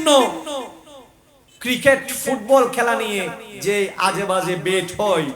বিভিন্ন cricket football খেলা নিয়ে যে আজে বাজে বেট হয়,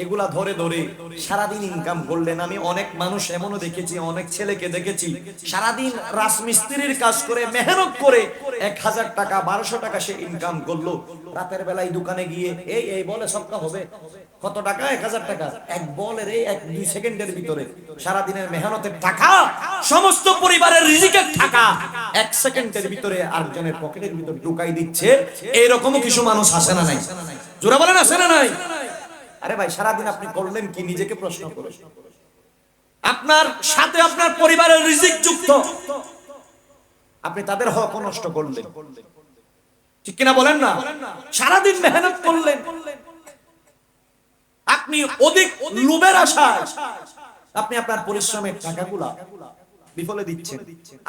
এগুলা ধরে ধরে সারাদিন ইনকাম করলেন। আমি অনেক মানুষ এমনও দেখেছি, অনেক ছেলেকে দেখেছি সারাদিন রাজমিস্ত্রির কাজ করে মেহনত করে 1000 টাকা 1200 টাকা সে ইনকাম করলো। রাতের বেলায় দোকানে গিয়ে এই এই বলে সবকা হবে কত টাকা, 1000 টাকা, এক বলের এই 1-2 সেকেন্ডের ভিতরে সারাদিনের মেহনতের টাকা, সমস্ত পরিবারের রিজিকের টাকা 1 সেকেন্ডের ভিতরে আরেকজনের পকেটের ভিতর ঢুকাই দিচ্ছে। এরকমও কিছু মানুষ আসে না নাই? জোরে বলেন আসে না নাই? আরে ভাই, সারাদিন আপনি করলেন কি? নিজেকে প্রশ্ন করুন। আপনার সাথে আপনার পরিবারের রিজিক যুক্ত, আপনি তাদের হক নষ্ট করলেন, ঠিক কিনা বলেন না? সারাদিন মেহনত করলেন, আপনি অধিক লোভের আশায় আপনি আপনার পরিশ্রমের টাকাগুলা বিফলে দিচ্ছেন।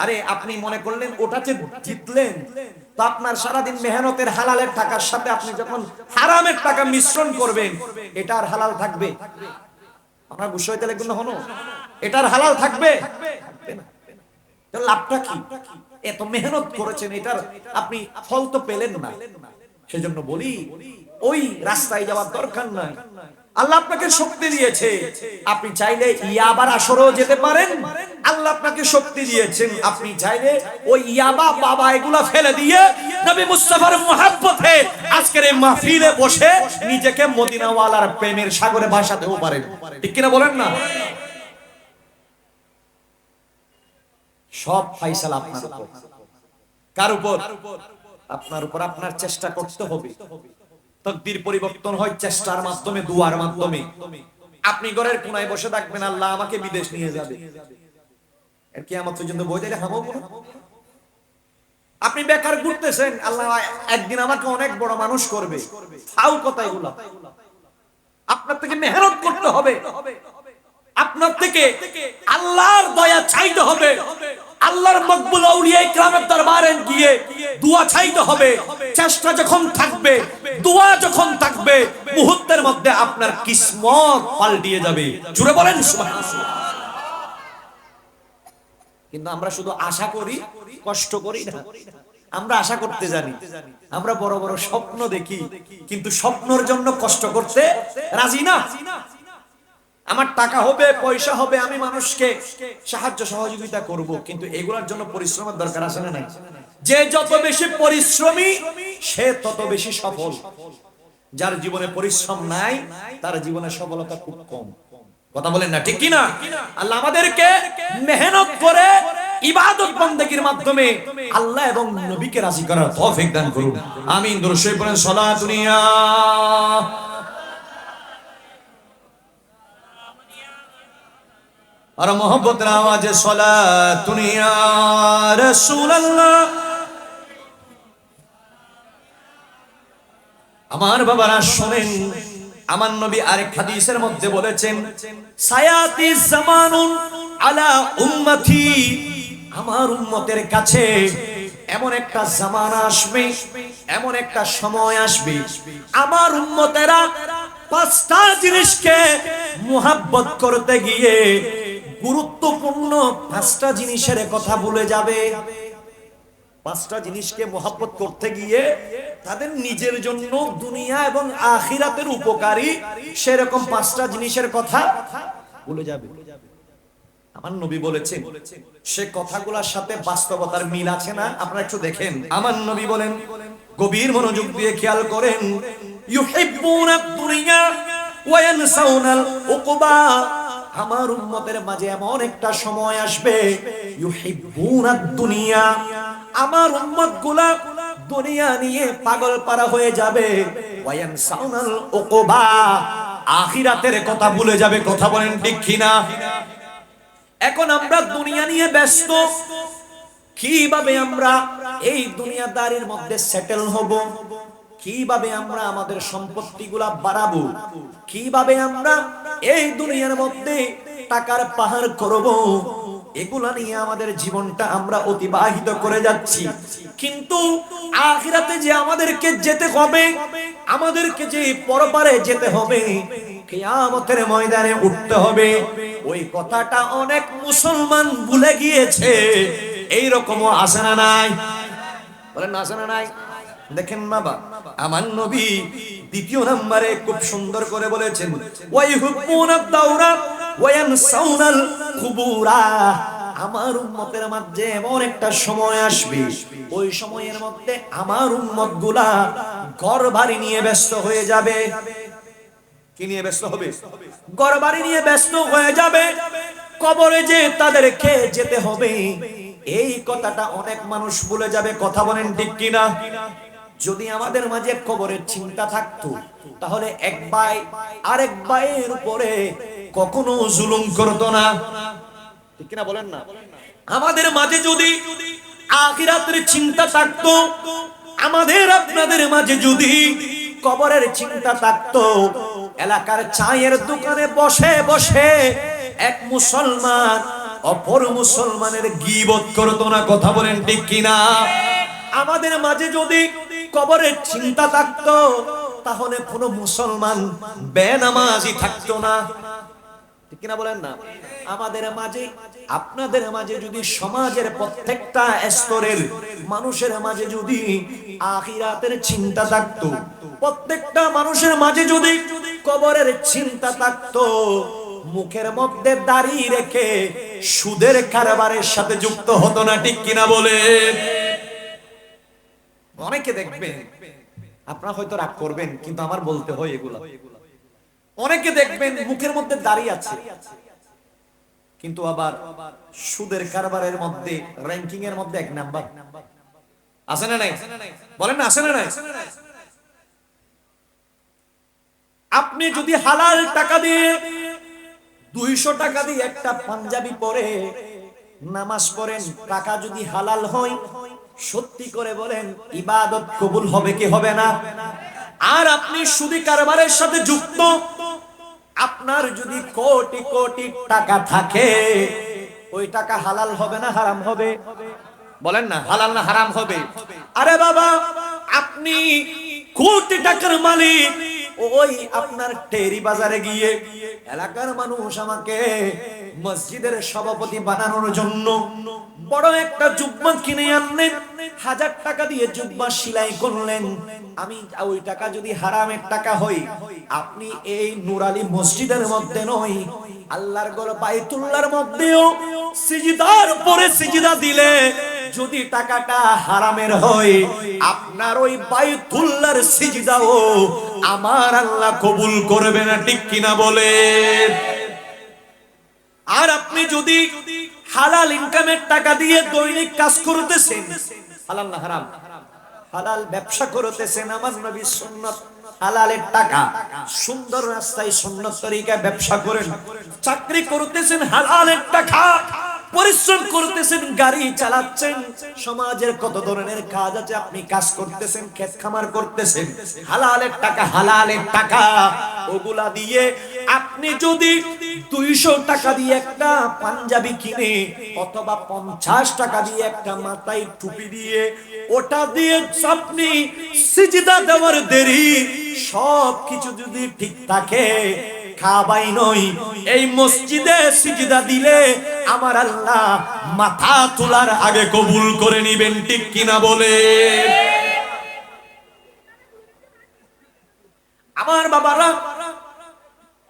আরে আপনি মনে করলেন ওটাতে জিতলেন, তো আপনার সারাদিন মেহনতের হালালের টাকার সাথে আপনি যখন হারামের টাকা মিশ্রণ করবেন, এটার হালাল থাকবে? আপনার বুঝতে হইতে লাগবে না হনো, এটার হালাল থাকবে? লাভটা কি? এত মেহনত করেছেন, এটার আপনি ফল তো পেলেন না। সেজন্য বলি, ওই রাস্তায় যাওয়ার দরকার নাই। আল্লাহ আপনাকে শক্তি দিয়েছে, আপনি চাইলে ইয়াবার আসরেও যেতে পারেন। আল্লাহ আপনাকে শক্তি দিয়েছেন, আপনি চাইলে ওই ইয়াবা বাবা এগুলা ফেলে দিয়ে নবী মুস্তাফার মুহাব্বতে আজকের এই মাহফিলে বসে নিজেকে মদিনাওয়ালার প্রেমের সাগরে ভাসাতেও পারেন, ঠিক কিনা বলেন না? সব ফাইসালা আপনার উপর। কার উপর? আপনার উপর। আপনার চেষ্টা করতে হবে। তাকদীর পরিবর্তন হয় চেষ্টার মাধ্যমে, দুয়ার মাধ্যমে। আপনি ঘরের কোনায় বসে থাকবেন, আল্লাহ আমাকে বিদেশ নিয়ে যাবে, এর কিয়ামত পর্যন্ত বই দিলে হামাবো না। আপনি বেকার ঘুরতেছেন, আল্লাহ একদিন আমাকে অনেক বড় মানুষ করবে, ফাউ কথা এগুলা। আপনার থেকে মেহনত করতে হবে, আপনার থেকে আল্লাহর দয়া চাইতে হবে, আল্লাহর মকবুল আউলিয়া ইকরামের দরবারে গিয়ে দোয়া চাইতে হবে। চেষ্টা যখন থাকবে, দোয়া যখন থাকবে, মুহূর্তের মধ্যে আপনার কিসমত পাল্টিয়ে যাবে। জোরে বলেন সুবহানাল্লাহ। কিন্তু আমরা শুধু আশা করি, কষ্ট করি না। আমরা আশা করতে জানি, আমরা বড় বড় স্বপ্ন দেখি, কিন্তু স্বপ্নের জন্য কষ্ট করতে রাজি না। আমার টাকা হবে, পয়সা হবে, আমি মানুষকে সাহায্য সহযোগিতা করব, কিন্তু এগুলোর জন্য পরিশ্রমের দরকার আছে না নাই? যে যত বেশি পরিশ্রমী সে তত বেশি সফল। যার জীবনে পরিশ্রম নাই তার জীবনে সফলতা খুব কম। কথা বলেন না, ঠিক কি না? আল্লাহ আমাদেরকে মেহনত করে ইবাদত বন্দেগীর মাধ্যমে আল্লাহ এবং নবীকে রাজি করার তৌফিক দান করুন। আমিন। দুরূদ শরীফ পড়েন। সালাতুনিয়া আর মোহব্বতের আওয়াজে সালাতুনিয়া রাসূলুল্লাহ। আমার বাবারা শুনেন, আমার নবী আরেক হাদিসের মধ্যে বলেছেন, সায়াতি জামানুন আলা উম্মতি, আমার উম্মতের কাছে এমন একটা জামানা আসবে, এমন একটা সময় আসবে, আমার উম্মতেরা 5টা জিনিসকে মুহাব্বত করতে গিয়ে গুরুত্বপূর্ণ 5টা জিনিসের কথা ভুলে যাবে। 5টা জিনিসকে মুহাব্বত করতে গিয়ে তাদের নিজের জন্য দুনিয়া এবং আখিরাতের উপকারী সেরকম 5টা জিনিসের কথা ভুলে যাবে। আমার নবী বলেছেন, সে কথাগুলোর সাথে বাস্তবতার মিল আছে না? আপনারা একটু দেখেন। আমার নবী বলেন, গভীর মনোযোগ দিয়ে খেয়াল করেন, ইউহিব্বুনাদ দুনিয়া ওয়া ইয়ানসাউনাল উকবা। আমার উম্মতের মাঝে এমন একটা সময় আসবে, ইউহিব্বুনাদ দুনিয়া, আমার উম্মতগুলা দুনিয়া নিয়ে পাগল পারা হয়ে যাবে, ওয়া ইয়ানসাউনাল উকবা, আখিরাতের কথা ভুলে যাবে। কথা বলেন ঠিক কিনা? এখন আমরা দুনিয়া নিয়ে ব্যস্ত, কিভাবে আমরা এই দুনিয়াদারির মধ্যে সেটেল হব, কিভাবে আমরা আমাদের সম্পত্তিগুলা বাড়াবো, কিভাবে আমরা এই দুনিয়ার মধ্যে টাকার পাহাড় করব, এগুলা নিয়ে আমাদের জীবনটা আমরা অতিবাহিত করে যাচ্ছি। কিন্তু আখিরাতে যে আমাদেরকে যেতে হবে, আমাদেরকে যে পরপারে যেতে হবে, কিয়ামতের ময়দানে উঠতে হবে, ওই কথাটা অনেক মুসলমান ভুলে গিয়েছে। এইরকমও আছে না নাই? বলেন না, আছে না নাই? দেখেন বাবা, আমার নবী দ্বিতীয় নম্বরে খুব সুন্দর করে বলেছেন, ওয়াইহুব্বুনাদ দাওরা ওয়া ইয়ানসাউনাল কুবুরা। আমার উম্মতের মধ্যে এমন একটা সময় আসবে, ওই সময়ের মধ্যে আমার উম্মতগুলা ঘর বাড়ি নিয়ে ব্যস্ত হয়ে যাবে। কি নিয়ে ব্যস্ত হবে? ঘর বাড়ি নিয়ে ব্যস্ত হয়ে যাবে। কবরে যে তাদেরকে যেতে হবে, এই কথাটা অনেক মানুষ ভুলে যাবে। কথা বলেন ঠিক কিনা? যদি আমাদের মাঝে কবরের চিন্তা থাকতো, তাহলে এক ভাই আরেক ভাইয়ের উপরে কখনো জুলুম করতো না। ঠিক কিনা বলেন না? আমাদের মাঝে যদি আখিরাতের চিন্তা থাকতো, আমাদের আপনাদের মাঝে যদি কবরের চিন্তা থাকতো, এলাকার চায়ের দোকানে বসে বসে এক মুসলমান অপর মুসলমানের গীবত করতো না। কথা বলেন ঠিক কিনা? আমাদের মাঝে যদি কবরের চিন্তা থাকতো, তাহলে কোনো মুসলমান বেনামাজি থাকতো না। ঠিক কিনা বলেন না? আমাদের মাঝে আপনাদের মাঝে যদি সমাজের প্রত্যেকটা স্তরের মানুষের মাঝে যদি আখিরাতের চিন্তা থাকতো, প্রত্যেকটা মানুষের মাঝে যদি কবরের চিন্তা থাকতো, মুখের মধ্যে দাড়ি রেখে সুদের কারবারের সাথে যুক্ত হতো না। ঠিক কিনা বলেন? অনেকে দেখবেন, আপনারা হয়তো রাগ করবেন, কিন্তু আমার বলতে হয় এগুলা। অনেকে দেখবেন মুখের মধ্যে দাড়ি আছে, কিন্তু আবার সুদের কারবারের মধ্যে র্যাঙ্কিং এর মধ্যে এক নাম্বার। আছে না নাই? বলেন না, আছে না নাই? আপনি যদি হালাল টাকা দিয়ে 200 টাকা দিয়ে একটা পাঞ্জাবি পরে নামাজ পড়েন, টাকা যদি হালাল হয়, সত্যি করে বলেন ইবাদত কবুল হবে কি হবে না? আর আপনি সুদি কারবারের সাথে যুক্ত, আপনার যদি কোটি কোটি টাকা থাকে, ওই টাকা হালাল হবে না হারাম হবে? বলেন না, হালাল না হারাম হবে? আরে বাবা, আপনি কোটি টাকার মালিক, ওই আপনার টেরি বাজারে গিয়ে এলাকার মানুষ আমাকে মসজিদের সভাপতি বানানোর জন্য বড় একটা জুব্বা কিনে আনলেন, 1000 টাকা দিয়ে জুব্বা সেলাই করলেন। আমি ওই টাকা যদি হারামের টাকা হই, আপনি এই নুরালি মসজিদের মধ্যে নয়, আল্লাহর ঘর বাইতুল্লাহর মধ্যেও সিজদার পরে সিজদা দিলে যদি টাকাটা হারামের হয়, আপনার ওই বাইতুল্লাহর সিজদাও আমার আল্লাহ কবুল করবে না। ঠিক কিনা বলেন? আর আপনি যদি হালাল ইনকামের টাকা দিয়ে দৈনিক কাজ করতেছেন, হালাল না হারাম? হালাল ব্যবসা করতেছেন, আমার নবীর সুন্নাত হালালের টাকা, সুন্দর রাস্তায় সুন্নত তরিকায় ব্যবসা করেন, চাকরি করতেছেন হালালের টাকা, পরিশ্রম করতেছেন, গাড়ি চালাচ্ছেন, সমাজের কত ধরনের কাজ আছে আপনি কাজ করতেছেন, ক্ষেত খামার করতেছেন, হালালের টাকা, হালালের টাকা। ওগুলা দিয়ে আপনি যদি 200 টাকা দিয়ে একটা পাঞ্জাবি কিনে, অথবা 50 টাকা দিয়ে একটা মাথায় টুপি দিয়ে, ওটা দিয়ে আপনি সিজদা দেওয়ার দেরি, সব কিছু যদি ঠিক থাকে, খাবাই নই, এই মসজিদে সিজদা দিলে আমার আল্লাহ মাথা তোলার আগে কবুল করে নিবেন। ঠিক কিনা বলে? আমার বাবারা,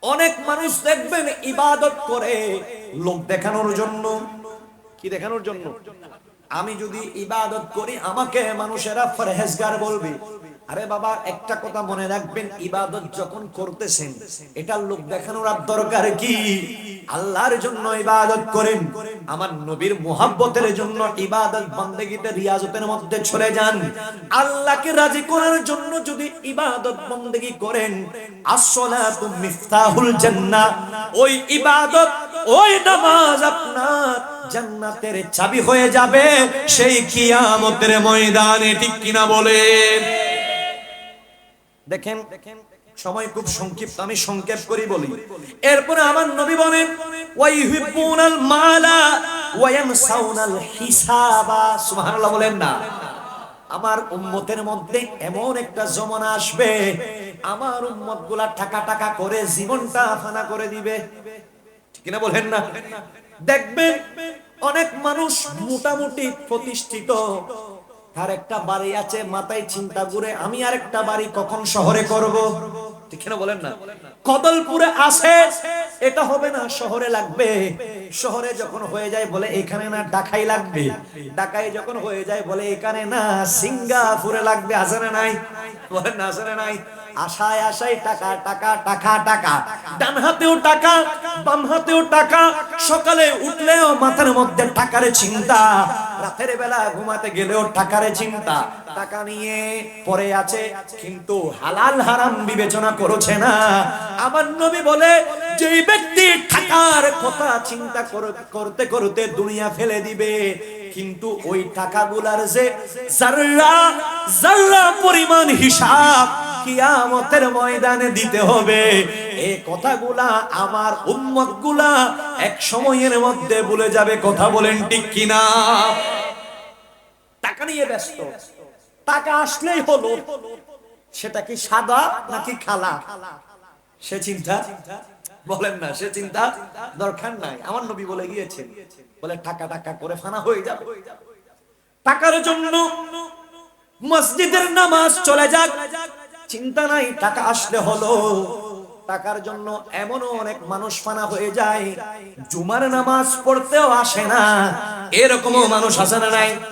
অনেক মানুষ দেখবেন ইবাদত করে লোক দেখানোর জন্য। কি দেখানোর জন্য? আমি যদি ইবাদত করি আমাকে মানুষেরা ফরহেজগার বলবে। আরে বাবা, একটা কথা মনে রাখবেন, ইবাদত যখন করতেছেন, এটা লোক দেখানোর আর দরকার কি? আল্লাহর জন্য ইবাদত করেন, আমার নবীর মুহাব্বতের জন্য ইবাদত বন্দেগীতে রিয়াজতের মধ্যে চলে যান। আল্লাহকে রাজি করার জন্য যদি ইবাদত বন্দেগী করেন, আসসালাতু মিফতাহুল জান্নাহ, ওই ইবাদত, ওই নামাজ আপনার জান্নাতের চাবি হয়ে যাবে সেই কিয়ামতের ময়দানে। ঠিক কিনা বলেন? দেখেন, সময় খুব সংক্ষিপ্ত, আমি সংক্ষেপ করি বলি। এরপরে আমার নবী বলেন, ওয়াইহিব্বুনাল মালা ওয়া ইয়ানসাউনাল হিসাবা। সুবহানাল্লাহ বলেন না? আমার উম্মতের মধ্যে এমন একটা জমানা আসবে, আমার উম্মতগুলা টাকা টাকা করে জীবনটা ফানা করে দিবে। ঠিক কিনা বলেন না? দেখবেন অনেক মানুষ মোটামুটি প্রতিষ্ঠিত, আর একটা বাড়ি আছে, মাথায় চিন্তা ঘুরে আমি আর একটা বাড়ি কখন শহরে করব। ঠিক না বলেন না? কদলপুরে আছে, এটা হবে না, শহরে লাগবে। শহরে যখন হয়ে যায় বলে এখানে না ঢাকায় লাগবে। ঢাকায় যখন হয়ে যায় বলে এখানে না সিঙ্গাপুরে লাগবে। আছে না নাই? বলেন না, আছে না নাই? আশায় আশায় টাকা টাকা টাকা টাকা, ডান হাতেও টাকা বাম হাতেও টাকা, সকালে উঠলেও মাথার মধ্যে টাকার চিন্তা, রাতের বেলা ঘুমাতে গেলেও টাকার চিন্তা। টাকা নিয়ে পড়ে আছে, কিন্তু হালাল হারাম বিবেচনা করছে না। আমার নবী বলে, যে ব্যক্তি টাকার কথা চিন্তা করতে করতে দুনিয়া ফেলে দিবে, কিন্তু ওই টাকাগুলার যে যাররা যাররা পরিমাণ হিসাব কিয়ামতের ময়দানে দিতে হবে, এই কথাগুলা আমার উম্মতগুলা এক সময়ের মধ্যে ভুলে যাবে। কথা বলেন ঠিক কিনা? টাকা নিয়ে ব্যস্ত, টাকা আসলেই হলো, সেটা কি সাদা নাকি খালা সে চিন্তা, বলেন না, সে চিন্তা দরকার নাই। আমার নবী বলে গিয়েছেন, বলে টাকা টাকা করে ফানা হয়ে যাবে। টাকার জন্য মসজিদের নামাজ চলে যাক, চিন্তা নাই, টাকা আসলে হলো। টাকার জন্য এমনও অনেক মানুষ ফানা হয়ে যায়, জুমার নামাজ পড়তেও আসে না, এরকমও মানুষ আছে না নাই?